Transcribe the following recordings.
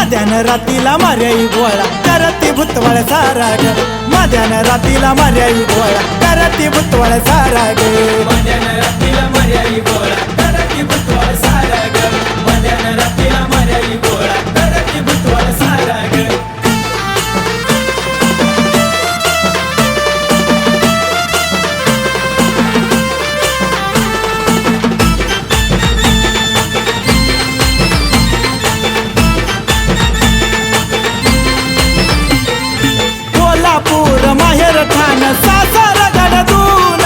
मध्यान रातीला मार्याई गोळा करती भुतवळ सारा ग मध्यान रातीला मार्याई गोळा करती भुतवळ सारा ग मध्यान रातीला मार्याई गोळा करती भुतवळ सारा ग मध्यान रातीला मार्याई गोळा करती भुतवळ सारा ग कोल्हापूर माहेर ठाण सासर गडदून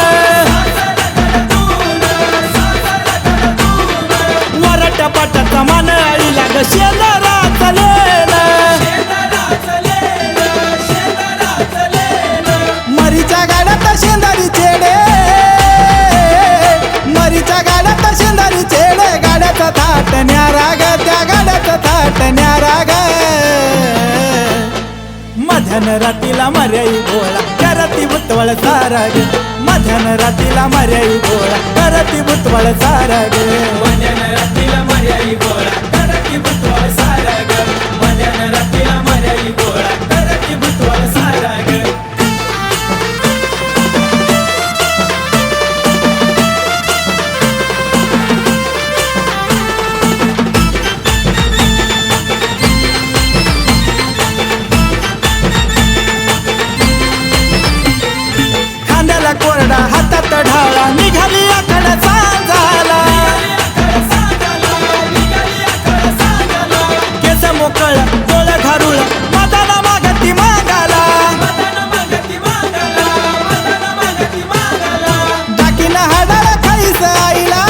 वरट पटत मन आईला ग शेंदराच लेन मरीच्या गाड्यात शेंदारी चेडे मरीच्या गाड्यात शेंदारी चेडे गाड्याचा थाट न्यारा ग त्या गाड्याचा थाट न्यारा ग मध्यान रातीला मार्याई गोळा करती भुतवळ सारा ग मध्यान रातीला मार्याई गोळा करती भुतवळ सारा ग मध्यान रातीला मार्याई गोळा करती भुतवळ सारा ग मध्यान रातीला मार्याई गोळा करती भुतवळ सारा ग कोरडा हातात ढाळा निघाली आकड सांजाला केस मोकळ डोळ घारुळ मदाला मागती मागाला डाकीन हाडाला खाईस आईला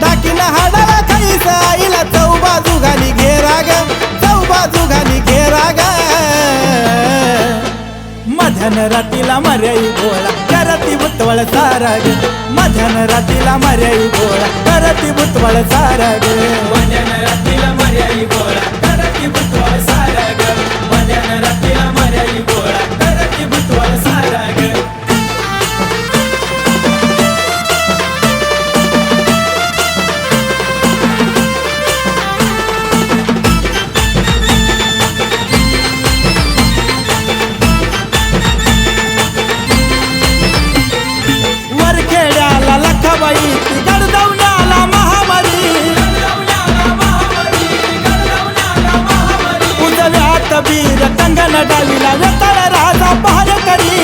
डाकीन हाडाला खाईस आईला चौबाजू घाली घेरा ग चौबाजू घाली घेरा ग मध्यान रातीला मार्याई गोळा करती भुतवळ सारा ग मध्यान रातीला मार्याई गोळा करती भुतवळ सारा ग मध्यान रातीला मार्याई गोळा करती भुतवळ सारा ग मध्यान रातीला मार्याई गोळा करती भुतवळ सारा ग लखबाई गडदवल्याला महामारी उजव्यात बीर कंगन डावीला वेताळ राजा पहार करी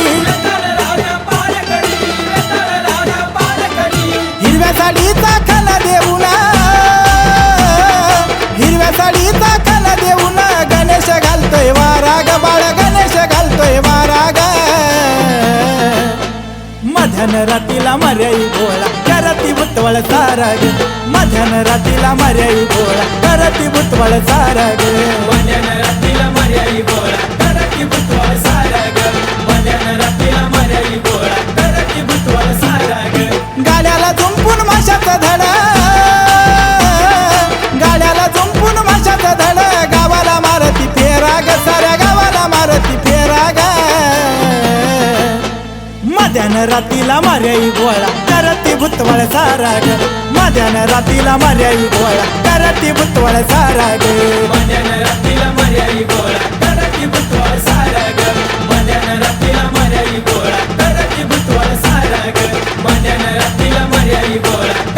हिरव्या साडीचा खाना देऊन हिरव्या साडीचा खाना देऊन गणेश घालतोय वारा ग बाळ गणेश घालतोय वारा ग मध्यान रातीला मार्याई गोळा करती भुतवळ सारा ग मध्यान रातीला मार्याई गोळा करती भुतवळ सारा ग मध्यान रातीला मार्याई गोळा करती भुतवळ सारा ग मध्यान रातीला मार्याई गोळा करती भुतवळ सारा ग गाड्याला झुंपून माशाचा धड गाड्याला झुंपून माशाचा धड गावाला मारती फेरा ग साऱ्या गावाला मारती फेरा ग मध्यान रातीला मार्याई गोळा करती भुतवळ सारा ग मध्यान रातीला मार्याई गोळा करती भुतवळ सारा ग मध्यान रातीला मार्याई गोळा करती भुतवळ सारा ग मध्यान रातीला मार्याई गोळा करती भुतवळ सारा ग मध्यान रातीला मार्याई गोळा